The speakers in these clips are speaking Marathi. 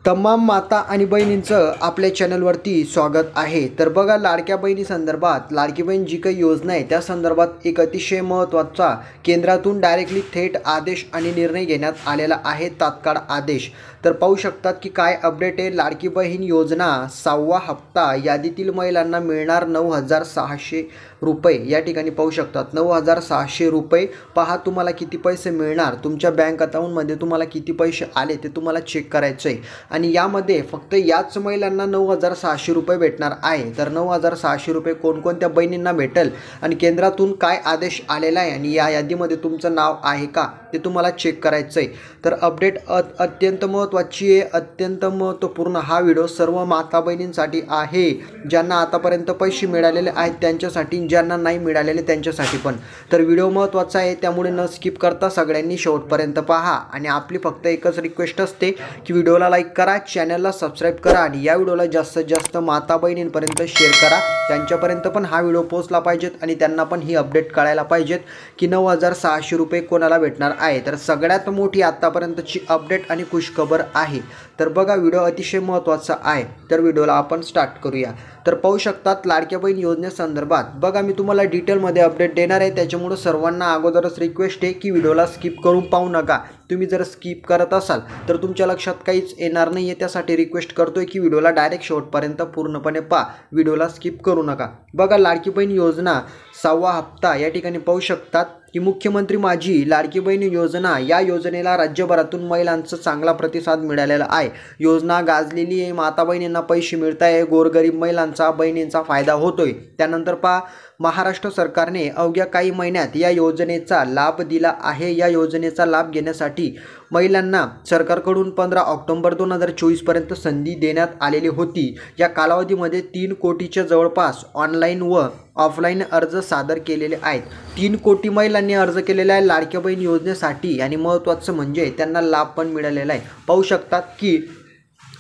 तमाम माता आणि बहिणींचं आपल्या चॅनलवरती स्वागत आहे। तर बघा, लाडक्या बहिणी संदर्भात लाडकी बहीण जी काही योजना आहे त्या संदर्भात एक अतिशय महत्त्वाचा केंद्रातून डायरेक्टली थेट आदेश आणि निर्णय घेण्यात आलेला आहे, तात्काळ आदेश। तर पाहू शकतात की काय अपडेट आहे। लाडकी बहीण योजना 6वा हप्ता यादीतील महिलांना मिळणार 9,600 रुपये। या ठिकाणी पाहू शकतात 9,600 रुपये। पहा तुम्हाला किती पैसे मिळणार, तुमच्या बँक अकाउंटमध्ये तुम्हाला किती पैसे आले ते तुम्हाला चेक करायचं आहे। आणि यामध्ये फक्त याच महिलांना 9,600 रुपये भेटणार आहे। तर 9,600 रुपये कोणकोणत्या बहिणींना भेटेल आणि केंद्रातून काय आदेश आलेला आहे आणि या यादीमध्ये तुमचं नाव आहे का ते तुम्हाला चेक करायचं आहे। तर अपडेट अत्यंत महत्त्वाची आहे, अत्यंत महत्त्वपूर्ण हा व्हिडिओ सर्व माता बहिणींसाठी आहे, ज्यांना आतापर्यंत पैसे मिळालेले आहेत त्यांच्यासाठी, ज्यांना नाही मिळालेले त्यांच्यासाठी पण। तर व्हिडिओ महत्त्वाचा आहे, त्यामुळे न स्किप करता सगळ्यांनी शेवटपर्यंत पहा। आणि आपली फक्त एकच रिक्वेस्ट असते की व्हिडिओला लाईक करा, चॅनलला सबस्क्राईब करा आणि या व्हिडिओला जास्तीत जास्त माता बहिणींपर्यंत शेअर करा, त्यांच्यापर्यंत पण हा व्हिडिओ पोहोचला पाहिजेत आणि त्यांना पण ही अपडेट कळायला पाहिजेत की 9,600 रुपये कोणाला भेटणार आहे। तर सगळ्यात मोठी आतापर्यंतची अपडेट आणि खुशखबर आहे। तर बघा, व्हिडिओ अतिशय महत्त्वाचा आहे, तर व्हिडिओला आपण स्टार्ट करूया। तर पाहू शकतात लाडक्या बहीण योजनेसंदर्भात बघा, मी तुम्हाला डिटेलमध्ये अपडेट देणार आहे, त्याच्यामुळे सर्वांना अगोदरच रिक्वेस्ट आहे की व्हिडिओला स्किप करून पाहू नका। तुम्ही जर स्किप करत असाल तर तुमच्या लक्षात काहीच येणार नाही आहे, त्यासाठी रिक्वेस्ट करतोय की व्हिडिओला डायरेक्ट शेवटपर्यंत पूर्णपणे पहा, व्हिडिओला स्किप करू नका। बघा, लाडकी बहीण योजना 6वा हप्ता या ठिकाणी पाहू शकतात की मुख्यमंत्री माझी लाडकी बहीण योजना, या योजनेला राज्यभरातून महिलांचा चांगला प्रतिसाद मिळालेला आहे। योजना गाजलेली आहे, माता बहिणींना पैसे मिळत आहे, गोरगरीब महिलांचा बहिणींचा फायदा होतोय। त्यानंतर पहा, महाराष्ट्र सरकारने अवघ्या काही महिन्यात या योजनेचा लाभ दिला आहे। या योजनेचा लाभ घेण्यासाठी महिलांना सरकारकडून 15 ऑक्टोबर 2024 पर्यंत संधी देण्यात आलेली होती। या कालावधीमध्ये 3 कोटीच्या जवळपास ऑनलाईन व ऑफलाईन अर्ज सादर केलेले आहेत। 3 कोटी महिलांनी अर्ज केलेला आहे लाडक्या बहीण योजनेसाठी आणि महत्त्वाचं म्हणजे त्यांना लाभ पण मिळालेला आहे। पाहू शकतात की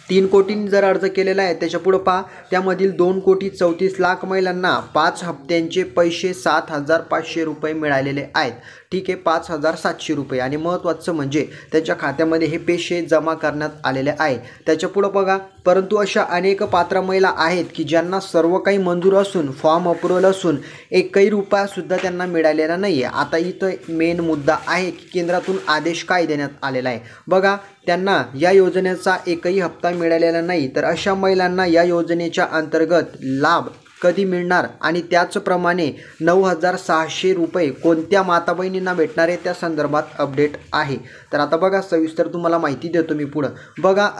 3 कोटींनी जर अर्ज केलेला आहे, त्याच्या पुढे पहा, त्यामधील 2,34,00,000 महिलांना 5 हप्त्यांचे पैसे 7,500 रुपये मिळालेले आहेत। ठीक आहे, 5,700 रुपये। आणि महत्त्वाचं म्हणजे त्यांच्या खात्यामध्ये हे पैसे जमा करण्यात आलेले आहे। त्याच्या पुढे बघा, परंतु अशा अनेक पात्र महिला आहेत की ज्यांना सर्व काही मंजूर असून, फॉर्म अप्रूव्हल असून एकही रुपयासुद्धा त्यांना मिळालेला नाही आहे। आता इथं मेन मुद्दा आहे की केंद्रातून आदेश काय देण्यात आलेला आहे। बघा, त्यांना या योजनेचा एकही हप्ता मिळालेला नाही। तर अशा महिलांना या योजनेच्या अंतर्गत लाभ कधी मिळणार आणि त्याचप्रमाणे 9,600 रुपये कोणत्या माता बहिणींना भेटणार आहे त्या संदर्भात अपडेट आहे। तर आता बघा, सविस्तर तुम्हाला माहिती देतो मी पुढं। बघा,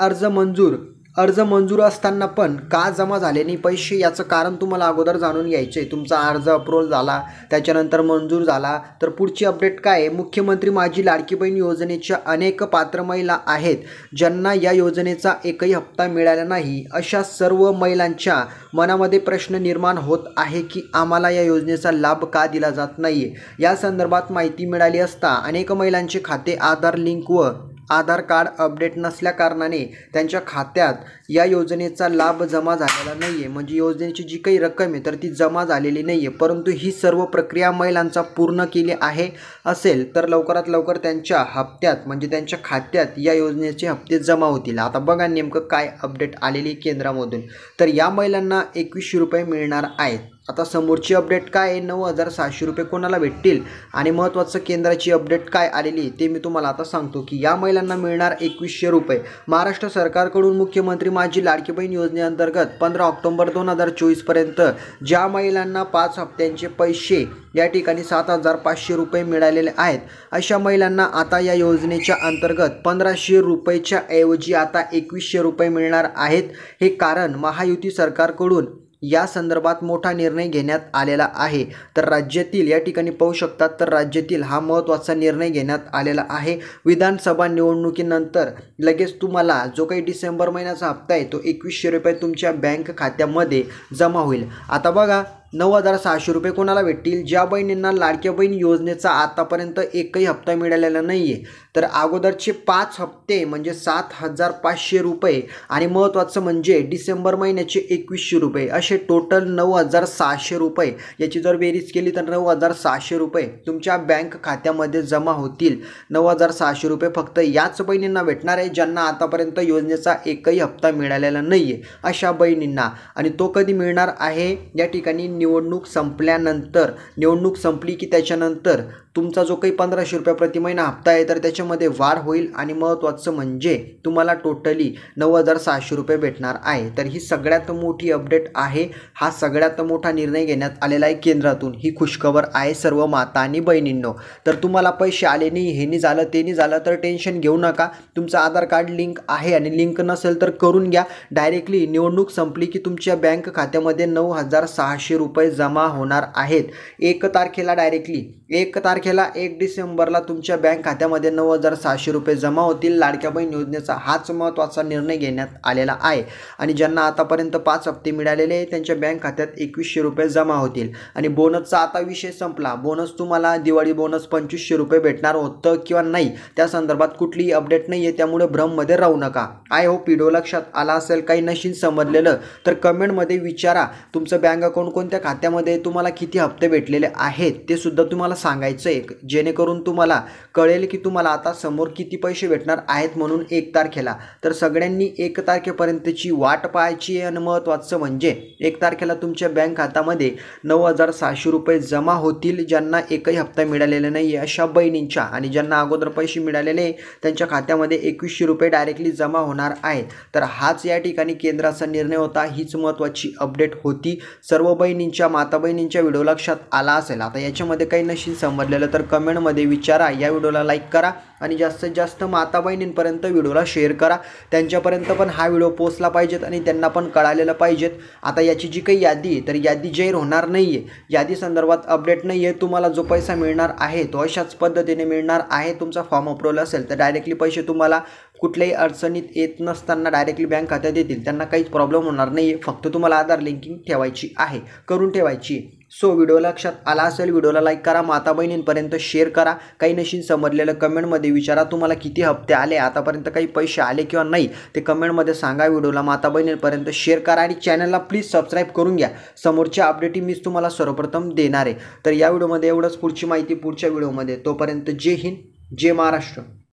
अर्ज मंजूर असताना पण का जमा झाले नाही पैसे, याचं कारण तुम्हाला अगोदर जाणून घ्यायचं आहे। तुमचा अर्ज अप्रूव्हल झाला, त्याच्यानंतर मंजूर झाला, तर पुढची अपडेट काय आहे, मुख्यमंत्री माझी लाडकी बहीण योजनेच्या अनेक पात्र महिला आहेत ज्यांना या योजनेचा एकही हप्ता मिळाला नाही। अशा सर्व महिलांच्या मनामध्ये प्रश्न निर्माण होत आहे की आम्हाला या योजनेचा लाभ का दिला जात नाही आहे। या संदर्भात माहिती मिळाली असता अनेक महिलांचे खाते आधार लिंक व आधार कार्ड अपडेट नसल्या कारणाने त्यांच्या खात्यात या योजनेचा लाभ जमा झालेला नाही आहे। म्हणजे योजनेची जी काही रक्कम आहे तर ती जमा झालेली नाही आहे। परंतु ही सर्व प्रक्रिया महिलांचा पूर्ण केली आहे असेल तर लवकरात लवकर त्यांच्या हप्त्यात म्हणजे त्यांच्या खात्यात या योजनेचे हप्ते जमा होतील। आता बघा नेमकं काय अपडेट आलेली केंद्रामधून। तर या महिलांना 2100 रुपये मिळणार आहेत। आता समोरची अपडेट काय आहे, 9,600 रुपये कोणाला भेटतील आणि महत्त्वाचं केंद्राची अपडेट काय आलेली ते मी तुम्हाला आता सांगतो की या महिलांना मिळणार 2100 रुपये। महाराष्ट्र सरकारकडून मुख्यमंत्री माझी लाडकी बहीण योजनेअंतर्गत 15 ऑक्टोबर 2024 पर्यंत ज्या महिलांना 5 हप्त्यांचे पैसे या ठिकाणी 7,500 रुपये मिळालेले आहेत, अशा महिलांना आता या योजनेच्या अंतर्गत 1,500 रुपयेच्या ऐवजी आता 2100 रुपये मिळणार आहेत। हे कारण महायुती सरकारकडून या संदर्भात मोठा निर्णय घेण्यात आलेला आहे। तर राज्यातील या ठिकाणी पाहू शकतात, तर राज्यातील हा महत्त्वाचा निर्णय घेण्यात आलेला आहे। विधानसभा निवडणुकीनंतर लगेच तुम्हाला जो काही डिसेंबर महिन्याचा हप्ता आहे तो 2100 रुपये तुमच्या बँक खात्यामध्ये जमा होईल। आता बघा, 9,600 रुपये कोणाला भेटतील? ज्या बहिणींना लाडक्या बहीण योजनेचा आतापर्यंत एकही हप्ता मिळालेला नाही आहे, तर अगोदरचे 5 हप्ते म्हणजे 7,500 रुपये आणि महत्त्वाचं म्हणजे डिसेंबर महिन्याचे 2,100 रुपये, असे टोटल 9,600 रुपये. याची जर बेरीज केली तर 9,600 रुपये तुमच्या बँक खात्यामध्ये जमा होतील. 9,600 रुपये फक्त याच बहिणींना भेटणार आहे ज्यांना आतापर्यंत योजनेचा एकही हप्ता मिळालेला नाही आहे, अशा बहिणींना. आणि तो कधी मिळणार आहे? या ठिकाणी निवडणूक संपल्यानंतर. निवडणूक संपली की त्याच्यानंतर तुमचा जो काही 1,500 रुपये प्रति महिना हप्ता आहे तर त्याच्यामध्ये वाढ होईल आणि महत्त्वाचं म्हणजे तुम्हाला टोटली 9,600 रुपये भेटणार आहे. तर ही सगळ्यात मोठी अपडेट आहे. हा सगळ्यात मोठा निर्णय घेण्यात आलेला आहे केंद्रातून. ही खुशखबर आहे सर्व माता आणि बहिणींनो. तर तुम्हाला पैसे आले नाही, हे नाही झालं, ते नाही झालं तर टेन्शन घेऊ नका. तुमचं आधार कार्ड लिंक आहे आणि लिंक नसेल तर करून घ्या. डायरेक्टली निवडणूक संपली की तुमच्या बँक खात्यामध्ये 9,600 रुपये जमा होणार आहेत. 1 तारखेला डायरेक्टली 1 डिसेंबरला तुमच्या बँक खात्यामध्ये 9,600 रुपये जमा होतील. लाडक्या बहीण योजनेचा हाच महत्त्वाचा निर्णय घेण्यात आलेला आहे. आणि ज्यांना आतापर्यंत 5 हप्ते मिळालेले आहे त्यांच्या बँक खात्यात 2,100 रुपये जमा होतील. आणि बोनसचा आता विषय संपला. बोनस तुम्हाला दिवाळी बोनस 2,500 रुपये भेटणार होतं किंवा नाही त्या संदर्भात कुठलीही अपडेट नाही आहे, त्यामुळे भ्रममध्ये राहू नका. आय होप व्हिडिओ लक्षात आला असेल. काही नशीन समजलेलं तर कमेंटमध्ये विचारा. तुमचं बँक अकाउंट कोणत्या खात्यामध्ये, तुम्हाला किती हप्ते भेटलेले आहेत ते सुद्धा तुम्हाला सांगायचं आहे, जेणेकरून तुम्हाला कळेल की तुम्हाला आता समोर किती पैसे भेटणार आहेत म्हणून 1 तारखेला. तर सगळ्यांनी 1 तारखेपर्यंतची वाट पाहायची आहे. आणि महत्त्वाचं म्हणजे 1 तारखेला तुमच्या बँक खात्यामध्ये 9,600 रुपये जमा होतील ज्यांना एकही हप्ता मिळालेला नाही आहे अशा बहिणींच्या. आणि ज्यांना अगोदर पैसे मिळालेले त्यांच्या खात्यामध्ये 2,100 रुपये डायरेक्टली जमा होणार आहे. तर हाच या ठिकाणी केंद्राचा निर्णय होता. हीच महत्त्वाची अपडेट होती. सर्व बहिणींच्या, माता बहिणींच्या व्हिडिओ लक्षात आला असेल. आता याच्यामध्ये काही नशीन समजलेलं तर कमेंटमध्ये विचारा. या व्हिडिओला लाईक करा आणि जास्तीत जास्त माता बहिणींपर्यंत व्हिडिओला शेअर करा. त्यांच्यापर्यंत पण हा व्हिडिओ पोचला पाहिजेत आणि त्यांना पण कळालेलं पाहिजेत. आता याची जी काही यादी आहे तर यादी जाहीर होणार नाही आहे. यादी संदर्भात अपडेट नाही आहे. तुम्हाला जो पैसा मिळणार आहे तो अशाच पद्धतीने मिळणार आहे. तुमचा फॉर्म अप्रूव्हल असेल तर डायरेक्टली पैसे तुम्हाला कुठल्याही अडचणीत येत नसताना डायरेक्टली बँक खात्यात येतील. त्यांना काहीच प्रॉब्लेम होणार नाही आहे. फक्त तुम्हाला आधार लिंकिंग ठेवायची आहे, करून ठेवायची. सो व्हिडिओ लक्षात आला असेल. व्हिडिओला लाईक करा, माता बहिणींपर्यंत शेअर करा. काही नशीन समजलेलं कमेंटमध्ये विचारा. तुम्हाला किती हप्ते आले, आतापर्यंत काही पैसे आले किंवा नाही ते कमेंटमध्ये सांगा. व्हिडिओला माता बहिणींपर्यंत शेअर करा आणि चॅनलला प्लीज सबस्क्राईब करून घ्या. समोरच्या अपडेटी मीच तुम्हाला सर्वप्रथम देणार आहे. तर या व्हिडिओमध्ये एवढंच. पुढची माहिती पुढच्या व्हिडिओमध्ये. तोपर्यंत जय हिंद, जय महाराष्ट्र.